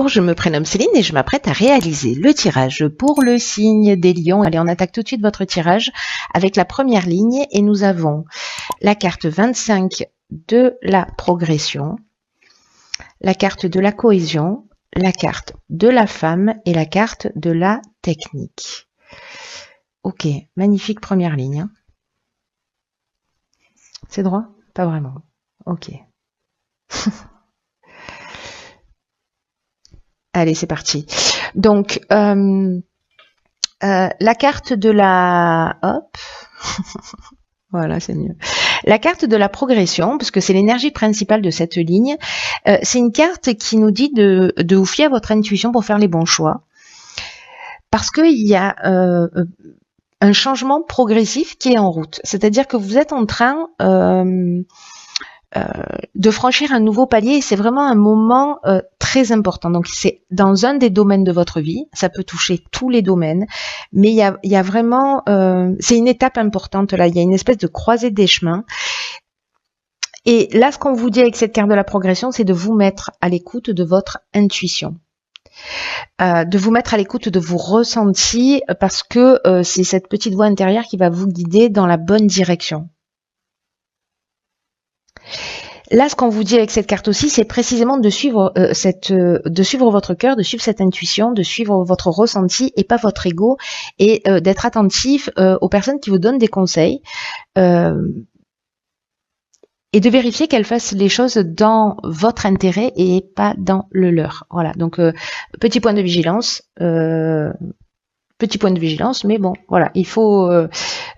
Je me prénomme Céline et je m'apprête à réaliser le tirage pour le signe des lions. Allez, on attaque tout de suite votre tirage avec la première ligne et nous avons la carte 25 de la progression, la carte de la cohésion, la carte de la femme et la carte de la technique. Ok, magnifique première ligne. C'est droit? Pas vraiment. Ok. Allez, c'est parti. Donc, la carte de la... Hop. Voilà, c'est mieux. La carte de la progression, parce que c'est l'énergie principale de cette ligne, c'est une carte qui nous dit de vous fier à votre intuition pour faire les bons choix. Parce qu'il y a un changement progressif qui est en route. C'est-à-dire que vous êtes en train... de franchir un nouveau palier et c'est vraiment un moment très important. Donc c'est dans un des domaines de votre vie, ça peut toucher tous les domaines, mais il y a vraiment, c'est une étape importante là, il y a une espèce de croisée des chemins. Et là, ce qu'on vous dit avec cette carte de la progression, c'est de vous mettre à l'écoute de votre intuition. De vous mettre à l'écoute de vos ressentis parce que c'est cette petite voix intérieure qui va vous guider dans la bonne direction. Là, ce qu'on vous dit avec cette carte aussi, c'est précisément de suivre de suivre votre cœur, de suivre cette intuition, de suivre votre ressenti et pas votre ego, et d'être attentif aux personnes qui vous donnent des conseils et de vérifier qu'elles fassent les choses dans votre intérêt et pas dans le leur. Voilà. Donc petit point de vigilance. Petit point de vigilance, mais bon, voilà, il faut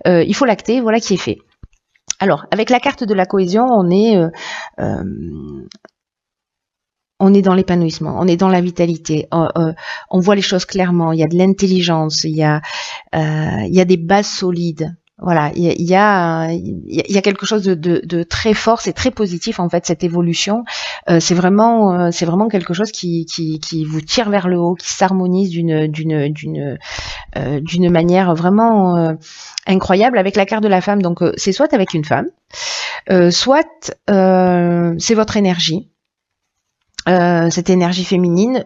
l'acter. Voilà qui est fait. Alors, avec la carte de la cohésion, on est dans l'épanouissement, on est dans la vitalité, on voit les choses clairement, il y a de l'intelligence, il y a des bases solides. Voilà, il y a quelque chose de très fort, c'est très positif en fait cette évolution. C'est vraiment quelque chose qui vous tire vers le haut, qui s'harmonise d'une manière vraiment incroyable avec la carte de la femme. Donc c'est soit avec une femme, soit c'est votre énergie, cette énergie féminine.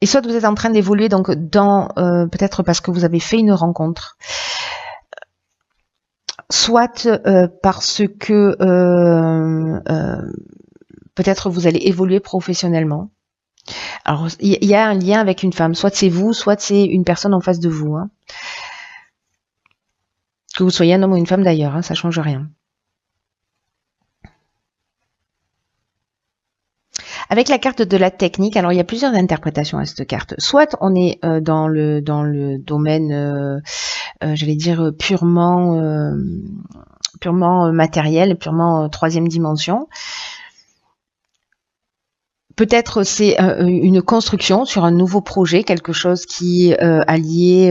Et soit vous êtes en train d'évoluer donc dans peut-être parce que vous avez fait une rencontre, soit parce que peut-être vous allez évoluer professionnellement. Alors il y a un lien avec une femme, soit c'est vous, soit c'est une personne en face de vous. Hein. Que vous soyez un homme ou une femme d'ailleurs, hein, ça change rien. Avec la carte de la technique, alors il y a plusieurs interprétations à cette carte. Soit on est dans le domaine, j'allais dire purement matériel, purement troisième dimension. Peut-être c'est une construction sur un nouveau projet, quelque chose qui est allié,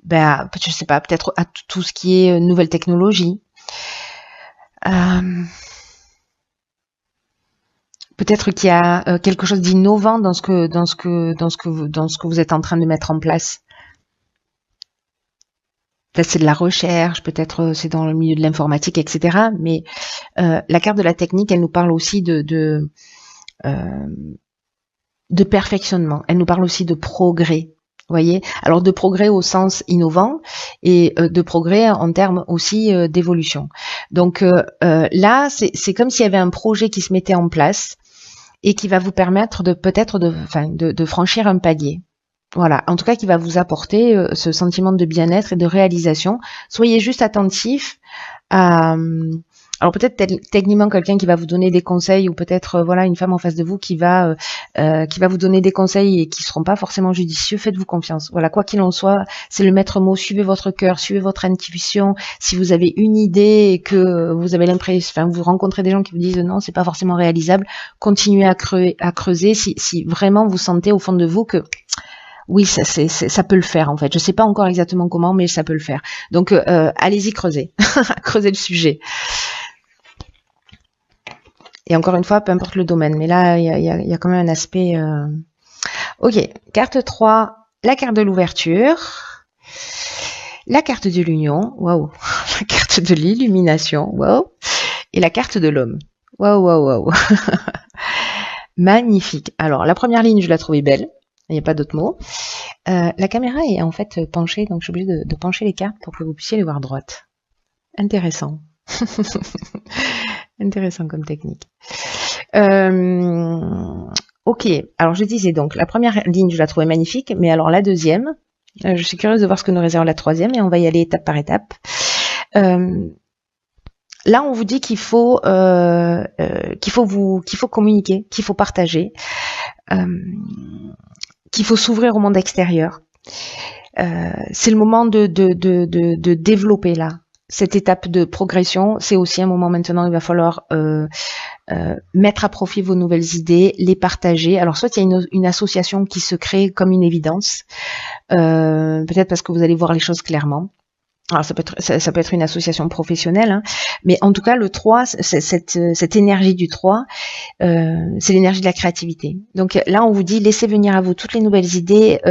je sais pas, peut-être à tout ce qui est nouvelle technologie. Peut-être qu'il y a quelque chose d'innovant dans ce que vous êtes en train de mettre en place. Peut-être c'est de la recherche, peut-être c'est dans le milieu de l'informatique, etc. Mais la carte de la technique, elle nous parle aussi de perfectionnement. Elle nous parle aussi de progrès. Vous voyez, alors de progrès au sens innovant et de progrès en termes aussi d'évolution. Donc là, c'est comme s'il y avait un projet qui se mettait en place et qui va vous permettre de franchir un palier. Voilà, en tout cas qui va vous apporter ce sentiment de bien-être et de réalisation. Soyez juste attentifs à... Alors peut-être techniquement quelqu'un qui va vous donner des conseils ou peut-être voilà une femme en face de vous qui va vous donner des conseils et qui seront pas forcément judicieux. Faites-vous confiance. Voilà, quoi qu'il en soit, c'est le maître mot. Suivez votre cœur, suivez votre intuition. Si vous avez une idée et que vous avez l'impression, vous rencontrez des gens qui vous disent non, c'est pas forcément réalisable, continuez à creuser. Si vraiment vous sentez au fond de vous que oui, ça peut le faire en fait. Je sais pas encore exactement comment, mais ça peut le faire. Donc allez-y creuser, creuser le sujet. Et encore une fois, peu importe le domaine. Mais là, il y a quand même un aspect... Ok, carte 3, la carte de l'ouverture. La carte de l'union. Waouh, la carte carte de l'illumination, wow, et la carte de l'homme. Waouh, waouh, waouh. Magnifique. Alors, la première ligne, je la trouvais belle. Il n'y a pas d'autre mot. La caméra est en fait penchée, donc je suis obligée de pencher les cartes pour que vous puissiez les voir droites. Intéressant. Intéressant comme technique. Ok, alors je disais donc, la première ligne, je la trouvais magnifique, mais alors la deuxième, je suis curieuse de voir ce que nous réserve la troisième, et on va y aller étape par étape. Là, on vous dit qu'il faut communiquer, qu'il faut partager, qu'il faut s'ouvrir au monde extérieur. C'est le moment de développer là. Cette étape de progression, c'est aussi un moment maintenant où il va falloir mettre à profit vos nouvelles idées, les partager. Alors soit il y a une association qui se crée comme une évidence, peut-être parce que vous allez voir les choses clairement. Alors ça peut être une association professionnelle, hein, mais en tout cas le 3, cette énergie du 3, c'est l'énergie de la créativité. Donc là on vous dit laissez venir à vous toutes les nouvelles idées,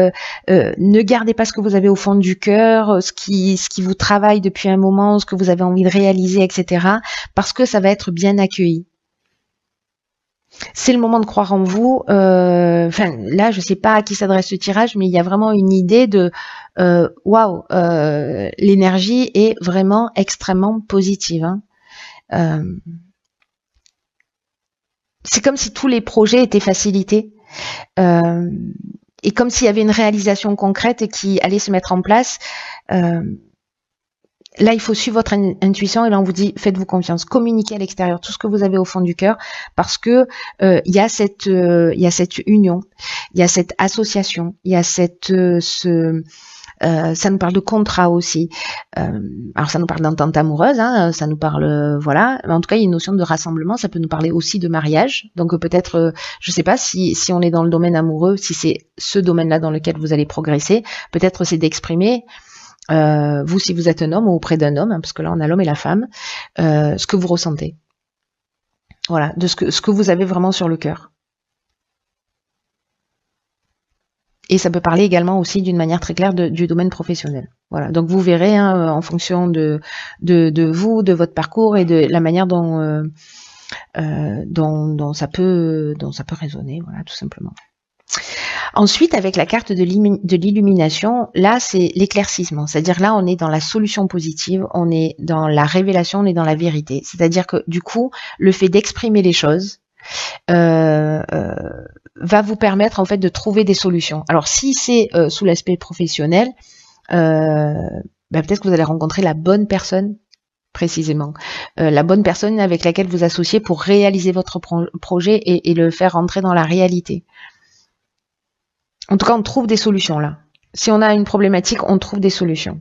ne gardez pas ce que vous avez au fond du cœur, ce qui vous travaille depuis un moment, ce que vous avez envie de réaliser, etc. parce que ça va être bien accueilli. C'est le moment de croire en vous. Enfin, là, je sais pas à qui s'adresse ce tirage, mais il y a vraiment une idée de waouh, l'énergie est vraiment extrêmement positive. Hein. C'est comme si tous les projets étaient facilités. Et comme s'il y avait une réalisation concrète qui allait se mettre en place. Là, il faut suivre votre intuition et là, on vous dit, faites-vous confiance, communiquez à l'extérieur tout ce que vous avez au fond du cœur parce que il y a cette union, il y a cette association, il y a ça nous parle de contrat aussi. Alors, ça nous parle d'entente amoureuse, hein, ça nous parle, voilà. Mais en tout cas, il y a une notion de rassemblement. Ça peut nous parler aussi de mariage. Donc, peut-être, je sais pas si on est dans le domaine amoureux, si c'est ce domaine-là dans lequel vous allez progresser, peut-être c'est d'exprimer. Vous, si vous êtes un homme ou auprès d'un homme, hein, parce que là on a l'homme et la femme, ce que vous ressentez. Voilà, de ce que vous avez vraiment sur le cœur. Et ça peut parler également aussi d'une manière très claire du domaine professionnel. Voilà, donc vous verrez hein, en fonction de vous, de votre parcours et de la manière dont ça peut résonner, voilà, tout simplement. Ensuite, avec la carte de l'illumination, là, c'est l'éclaircissement. C'est-à-dire là, on est dans la solution positive, on est dans la révélation, on est dans la vérité. C'est-à-dire que du coup, le fait d'exprimer les choses va vous permettre en fait de trouver des solutions. Alors, si c'est sous l'aspect professionnel, peut-être que vous allez rencontrer la bonne personne précisément, la bonne personne avec laquelle vous associez pour réaliser votre projet et le faire rentrer dans la réalité. En tout cas, on trouve des solutions là. Si on a une problématique, on trouve des solutions.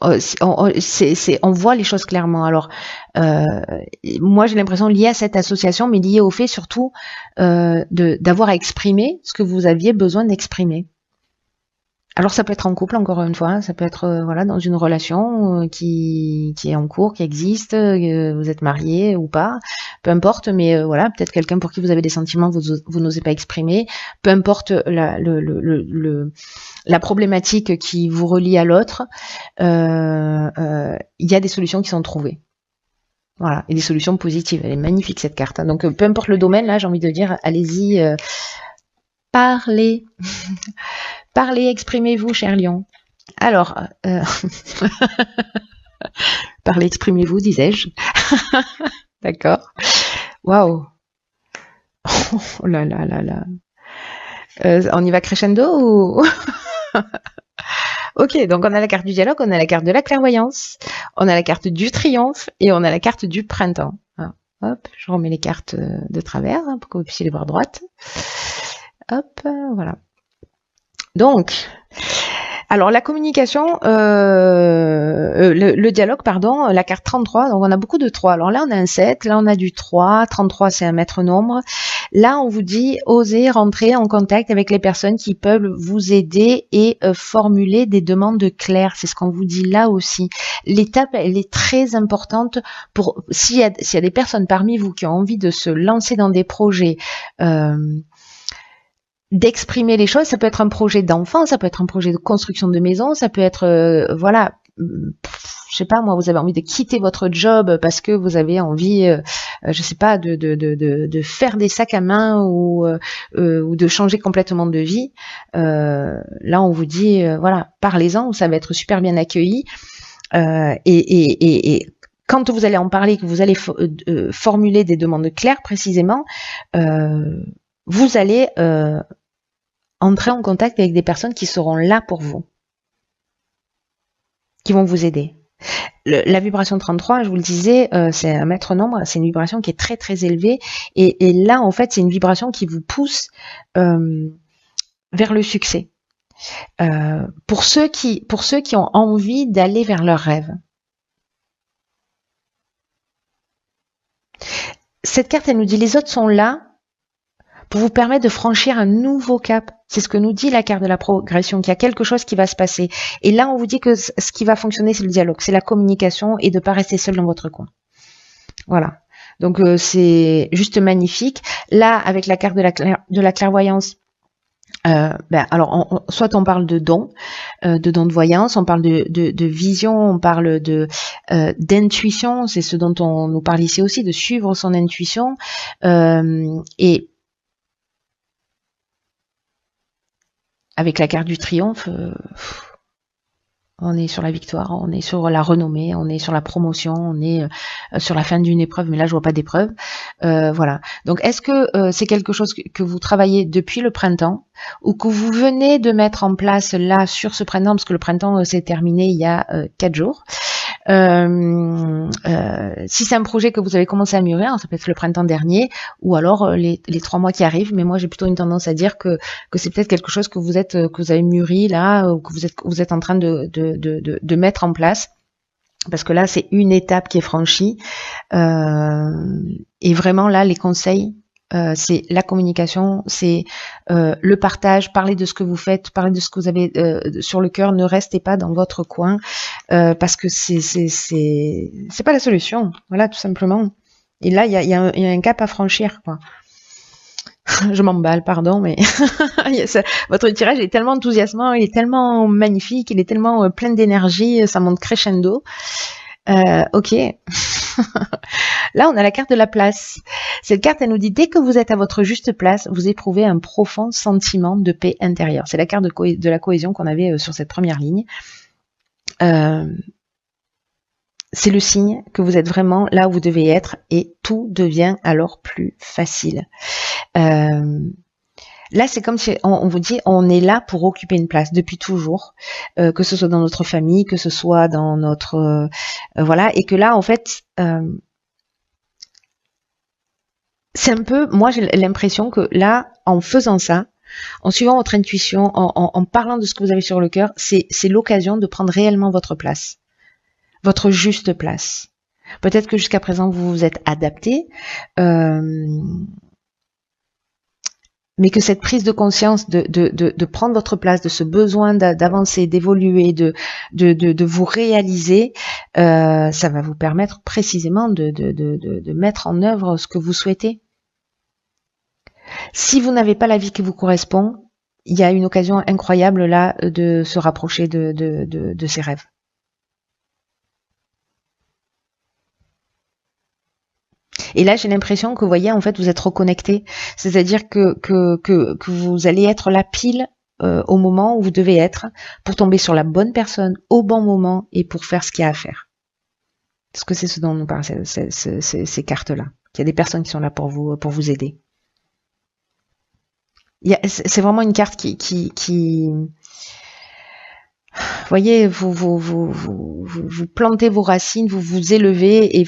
On voit les choses clairement. Alors, moi, j'ai l'impression liée à cette association, mais liée au fait surtout d'avoir à exprimer ce que vous aviez besoin d'exprimer. Alors ça peut être en couple encore une fois, hein, ça peut être voilà dans une relation qui est en cours, qui existe, vous êtes marié ou pas, peu importe, mais voilà peut-être quelqu'un pour qui vous avez des sentiments vous n'osez pas exprimer, peu importe la problématique qui vous relie à l'autre, il y a des solutions qui sont trouvées. Voilà, et des solutions positives. Elle est magnifique cette carte. Hein. Donc peu importe le domaine, là j'ai envie de dire, allez-y, parlez. Parlez, exprimez-vous, cher lion. Alors, parlez, exprimez-vous, disais-je. D'accord. Waouh. Oh là là là là. On y va crescendo ou... Ok, donc on a la carte du dialogue, on a la carte de la clairvoyance, on a la carte du triomphe et on a la carte du printemps. Alors, hop, je remets les cartes de travers hein, pour que vous puissiez les voir droites. Hop, voilà. Donc, alors la communication, le dialogue, pardon, la carte 33, donc on a beaucoup de 3. Alors là, on a un 7, là, on a du 3, 33, c'est un maître nombre. Là, on vous dit, osez rentrer en contact avec les personnes qui peuvent vous aider et formuler des demandes claires. C'est ce qu'on vous dit là aussi. L'étape, elle est très importante pour s'il y a des personnes parmi vous qui ont envie de se lancer dans des projets, d'exprimer les choses. Ça peut être un projet d'enfant, ça peut être un projet de construction de maison, ça peut être, voilà, je sais pas moi, vous avez envie de quitter votre job parce que vous avez envie, je sais pas, de faire des sacs à main ou de changer complètement de vie. Là, on vous dit, voilà, parlez-en, ça va être super bien accueilli. Et quand vous allez en parler, que vous allez formuler des demandes claires précisément, vous allez entrer en contact avec des personnes qui seront là pour vous, qui vont vous aider. La vibration 33, je vous le disais, c'est un maître nombre, c'est une vibration qui est très très élevée, et là en fait c'est une vibration qui vous pousse vers le succès. Pour ceux qui ont envie d'aller vers leurs rêves. Cette carte, elle nous dit les autres sont là pour vous permettre de franchir un nouveau cap. C'est ce que nous dit la carte de la progression, qu'il y a quelque chose qui va se passer. Et là, on vous dit que ce qui va fonctionner, c'est le dialogue, c'est la communication et de ne pas rester seul dans votre coin. Voilà. Donc, c'est juste magnifique. Là, avec la carte de la clairvoyance, alors, soit on parle de dons de voyance, on parle de vision, on parle d'intuition, c'est ce dont on nous parle ici aussi, de suivre son intuition, et avec la carte du triomphe, on est sur la victoire, on est sur la renommée, on est sur la promotion, on est sur la fin d'une épreuve, mais là je vois pas d'épreuve. Voilà. Donc est-ce que c'est quelque chose que vous travaillez depuis le printemps ou que vous venez de mettre en place là sur ce printemps, parce que le printemps s'est terminé il y a 4 jours. Si c'est un projet que vous avez commencé à mûrir, ça peut être le printemps dernier, ou alors les 3 mois qui arrivent, mais moi j'ai plutôt une tendance à dire que c'est peut-être quelque chose que vous avez mûri là, ou que vous êtes en train de mettre en place. Parce que là, c'est une étape qui est franchie. Et vraiment, là, les conseils, c'est la communication, c'est le partage, parler de ce que vous faites, parler de ce que vous avez sur le cœur. Ne restez pas dans votre coin, parce que c'est pas la solution. Voilà, tout simplement. Et là, il y a un cap à franchir, quoi. Je m'emballe, pardon, mais votre tirage est tellement enthousiasmant, il est tellement magnifique, il est tellement plein d'énergie, ça monte crescendo. Ok. Là, on a la carte de la place. Cette carte, elle nous dit, dès que vous êtes à votre juste place, vous éprouvez un profond sentiment de paix intérieure. C'est la carte de la cohésion qu'on avait sur cette première ligne. C'est le signe que vous êtes vraiment là où vous devez être et tout devient alors plus facile. Là, c'est comme si on vous dit, on est là pour occuper une place depuis toujours, que ce soit dans notre famille, que ce soit dans notre voilà, et que là, en fait, c'est un peu, moi, j'ai l'impression que là, en faisant ça, en suivant votre intuition, en parlant de ce que vous avez sur le cœur, c'est l'occasion de prendre réellement votre place, votre juste place. Peut-être que jusqu'à présent, vous vous êtes adapté. Mais que cette prise de conscience de prendre votre place, de ce besoin d'avancer, d'évoluer, de vous réaliser, ça va vous permettre précisément de mettre en œuvre ce que vous souhaitez. Si vous n'avez pas la vie qui vous correspond, il y a une occasion incroyable là de se rapprocher de ses rêves. Et là, j'ai l'impression que, vous voyez, en fait, vous êtes reconnecté. C'est-à-dire que vous allez être la pile au moment où vous devez être pour tomber sur la bonne personne au bon moment et pour faire ce qu'il y a à faire. Parce que c'est ce dont on nous parle, ces cartes-là. Il y a des personnes qui sont là pour vous aider. C'est vraiment une carte qui vous voyez, vous plantez vos racines, vous vous élevez et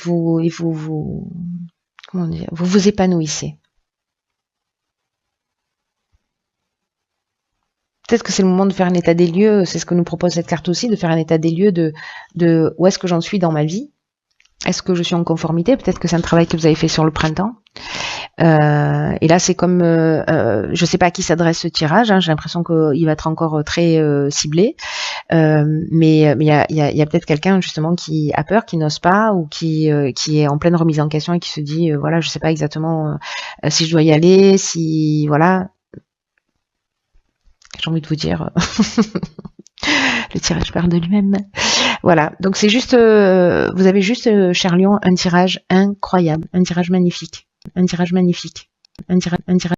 comment dire, vous vous épanouissez. Peut-être que c'est le moment de faire un état des lieux, c'est ce que nous propose cette carte aussi, de faire un état des lieux de où est-ce que j'en suis dans ma vie. Est-ce que je suis en conformité? Peut-être que c'est un travail que vous avez fait sur le printemps. Et là, c'est comme, je sais pas à qui s'adresse ce tirage. Hein, j'ai l'impression qu'il va être encore très ciblé. Mais il y a peut-être quelqu'un justement qui a peur, qui n'ose pas, ou qui est en pleine remise en question et qui se dit, voilà, je sais pas exactement si je dois y aller, si voilà. j'ai envie de vous dire. Le tirage parle de lui-même. Voilà, donc c'est juste, vous avez juste, cher Lion, un tirage incroyable, un tirage magnifique, un tirage magnifique, un tirage